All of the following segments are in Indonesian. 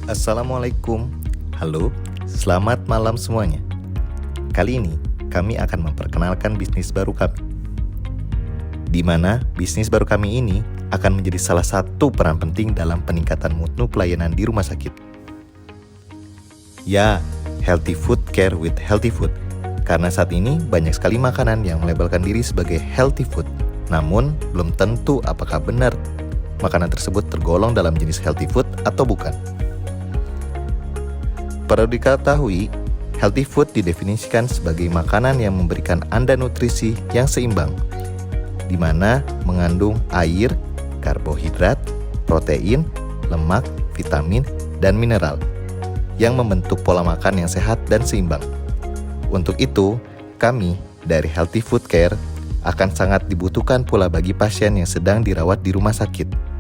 Assalamualaikum. Halo, selamat malam semuanya. Kali ini kami akan memperkenalkan bisnis baru kami, di mana bisnis baru kami ini akan menjadi salah satu peran penting dalam peningkatan mutu pelayanan di rumah sakit. Ya, healthy food care with healthy food. Karena saat ini banyak sekali makanan yang melabelkan diri sebagai healthy food. Namun, belum tentu apakah benar makanan tersebut tergolong dalam jenis healthy food atau bukan. Perlu diketahui, healthy food didefinisikan sebagai makanan yang memberikan Anda nutrisi yang seimbang, di mana mengandung air, karbohidrat, protein, lemak, vitamin, dan mineral, yang membentuk pola makan yang sehat dan seimbang. Untuk itu, kami dari Healthy Food Care akan sangat dibutuhkan pula bagi pasien yang sedang dirawat di rumah sakit.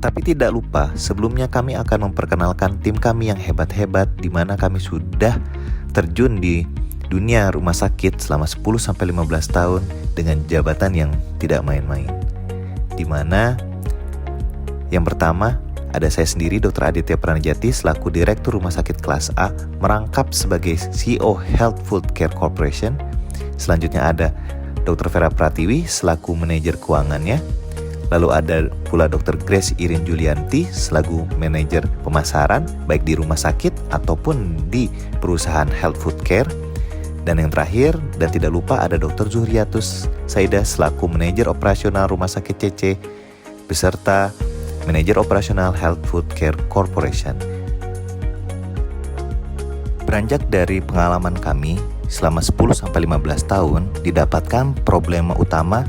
Tapi tidak lupa, sebelumnya kami akan memperkenalkan tim kami yang hebat-hebat, di mana kami sudah terjun di dunia rumah sakit selama 10-15 tahun dengan jabatan yang tidak main-main. Di mana yang pertama ada saya sendiri, Dr. Aditya Pranajati selaku Direktur Rumah Sakit Kelas A, merangkap sebagai CEO Health Food Care Corporation. Selanjutnya ada Dr. Vera Pratiwi selaku manajer keuangannya. Lalu ada pula Dr. Grace Irin Julianti selaku manajer pemasaran baik di rumah sakit ataupun di perusahaan Health Food Care. Dan yang terakhir dan tidak lupa ada Dr. Zuhriatus Saida selaku manajer operasional Rumah Sakit CC beserta manajer operasional Health Food Care Corporation. Beranjak dari pengalaman kami selama 10-15 tahun, didapatkan problema utama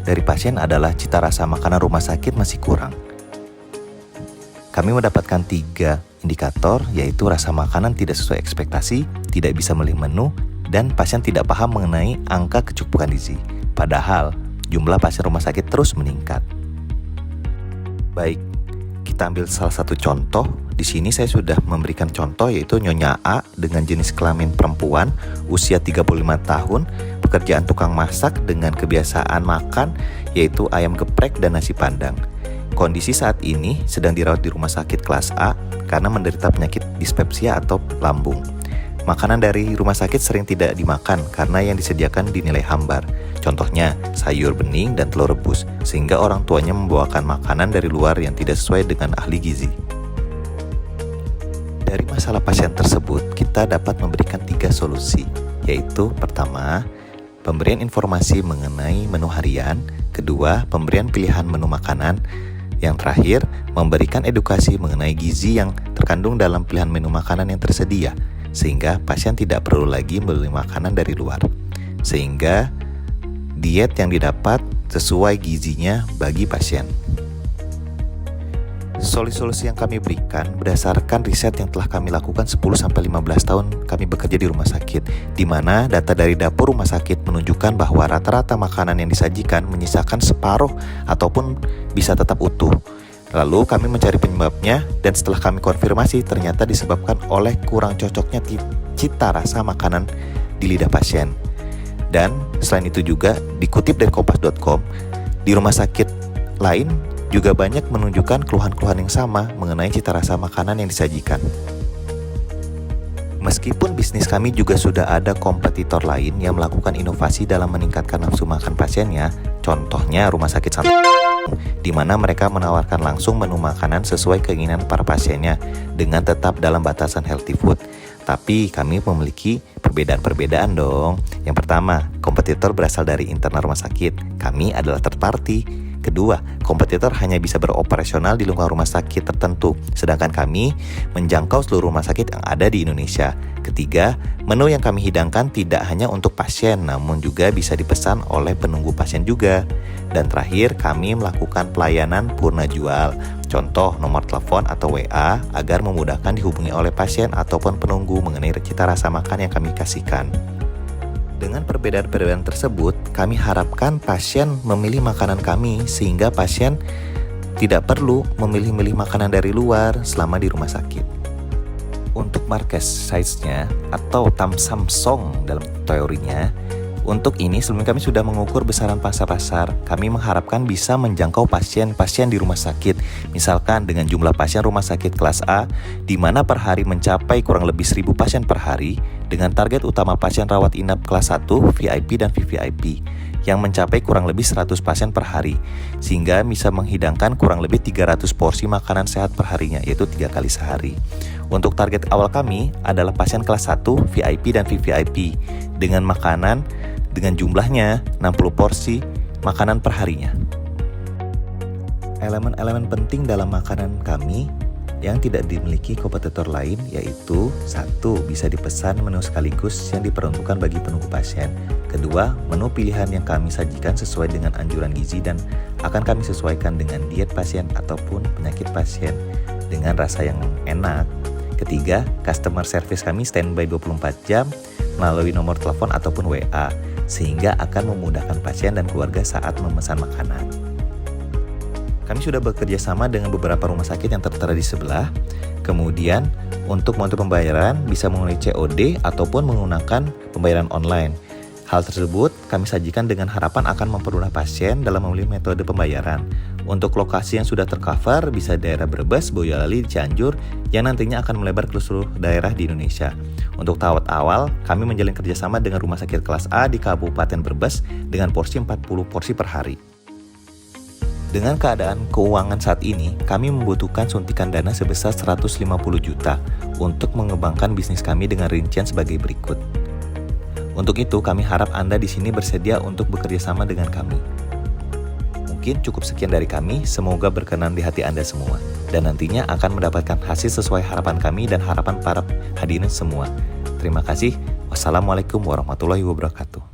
dari pasien adalah cita rasa makanan rumah sakit masih kurang. Kami mendapatkan 3 indikator, yaitu rasa makanan tidak sesuai ekspektasi, tidak bisa memilih menu, dan pasien tidak paham mengenai angka kecukupan gizi. Padahal jumlah pasien rumah sakit terus meningkat. Baik, kita ambil salah satu contoh. Di sini saya sudah memberikan contoh, yaitu Nyonya A dengan jenis kelamin perempuan, usia 35 tahun, pekerjaan tukang masak dengan kebiasaan makan yaitu ayam geprek dan nasi padang. Kondisi saat ini sedang dirawat di rumah sakit kelas A karena menderita penyakit dispepsia atau lambung. Makanan dari rumah sakit sering tidak dimakan karena yang disediakan dinilai hambar. Contohnya sayur bening dan telur rebus, sehingga orang tuanya membawakan makanan dari luar yang tidak sesuai dengan ahli gizi. Dari masalah pasien tersebut, kita dapat memberikan 3 solusi, yaitu pertama, pemberian informasi mengenai menu harian, kedua, pemberian pilihan menu makanan, yang terakhir, memberikan edukasi mengenai gizi yang terkandung dalam pilihan menu makanan yang tersedia, sehingga pasien tidak perlu lagi membeli makanan dari luar, sehingga diet yang didapat sesuai gizinya bagi pasien. Solusi-solusi yang kami berikan berdasarkan riset yang telah kami lakukan 10-15 tahun kami bekerja di rumah sakit, di mana data dari dapur rumah sakit menunjukkan bahwa rata-rata makanan yang disajikan menyisakan separuh ataupun bisa tetap utuh. Lalu kami mencari penyebabnya, dan setelah kami konfirmasi ternyata disebabkan oleh kurang cocoknya cita rasa makanan di lidah pasien. Dan selain itu juga dikutip dari kompas.com, di rumah sakit lain juga banyak menunjukkan keluhan-keluhan yang sama mengenai cita rasa makanan yang disajikan. Meskipun bisnis kami juga sudah ada kompetitor lain yang melakukan inovasi dalam meningkatkan nafsu makan pasiennya, contohnya Rumah Sakit Santo, di mana mereka menawarkan langsung menu makanan sesuai keinginan para pasiennya dengan tetap dalam batasan healthy food. Tapi kami memiliki perbedaan-perbedaan dong. Yang pertama, kompetitor berasal dari internal rumah sakit. Kami adalah third party. Kedua, kompetitor hanya bisa beroperasional di lingkungan rumah sakit tertentu, sedangkan kami menjangkau seluruh rumah sakit yang ada di Indonesia. Ketiga, menu yang kami hidangkan tidak hanya untuk pasien, namun juga bisa dipesan oleh penunggu pasien juga. Dan terakhir, kami melakukan pelayanan purna jual, contoh nomor telepon atau WA, agar memudahkan dihubungi oleh pasien ataupun penunggu mengenai cita rasa makan yang kami kasihkan. Dengan perbedaan-perbedaan tersebut, kami harapkan pasien memilih makanan kami sehingga pasien tidak perlu memilih-milih makanan dari luar selama di rumah sakit. Untuk market size-nya atau Samsung dalam teorinya, Untuk ini, sebelumnya kami sudah mengukur besaran pangsa pasar. Kami mengharapkan bisa menjangkau pasien-pasien di rumah sakit. Misalkan dengan jumlah pasien rumah sakit kelas A, di mana per hari mencapai kurang lebih 1.000 pasien per hari, dengan target utama pasien rawat inap kelas 1, VIP dan VVIP, yang mencapai kurang lebih 100 pasien per hari, sehingga bisa menghidangkan kurang lebih 300 porsi makanan sehat per harinya, yaitu 3 kali sehari. Untuk target awal kami adalah pasien kelas 1, VIP dan VVIP, dengan makanan dengan jumlahnya 60 porsi makanan per harinya. Elemen-elemen penting dalam makanan kami yang tidak dimiliki kompetitor lain yaitu: 1. Bisa dipesan menu sekaligus yang diperuntukkan bagi penunggu pasien. Kedua, menu pilihan yang kami sajikan sesuai dengan anjuran gizi dan akan kami sesuaikan dengan diet pasien ataupun penyakit pasien dengan rasa yang enak. Ketiga, customer service kami standby 24 jam melalui nomor telepon ataupun WA, sehingga akan memudahkan pasien dan keluarga saat memesan makanan. Kami sudah bekerja sama dengan beberapa rumah sakit yang tertera di sebelah. Kemudian, untuk metode pembayaran bisa melalui COD ataupun menggunakan pembayaran online. Hal tersebut kami sajikan dengan harapan akan mempermudah pasien dalam memilih metode pembayaran. Untuk lokasi yang sudah tercover bisa daerah Brebes, Boyolali, Cianjur yang nantinya akan melebar ke seluruh daerah di Indonesia. Untuk tahap awal, kami menjalin kerjasama dengan rumah sakit kelas A di Kabupaten Brebes dengan porsi 40 porsi per hari. Dengan keadaan keuangan saat ini, kami membutuhkan suntikan dana sebesar 150 juta untuk mengembangkan bisnis kami dengan rincian sebagai berikut. Untuk itu, kami harap Anda di sini bersedia untuk bekerja sama dengan kami. Mungkin cukup sekian dari kami, semoga berkenan di hati Anda semua. Dan nantinya akan mendapatkan hasil sesuai harapan kami dan harapan para hadirin semua. Terima kasih. Wassalamualaikum warahmatullahi wabarakatuh.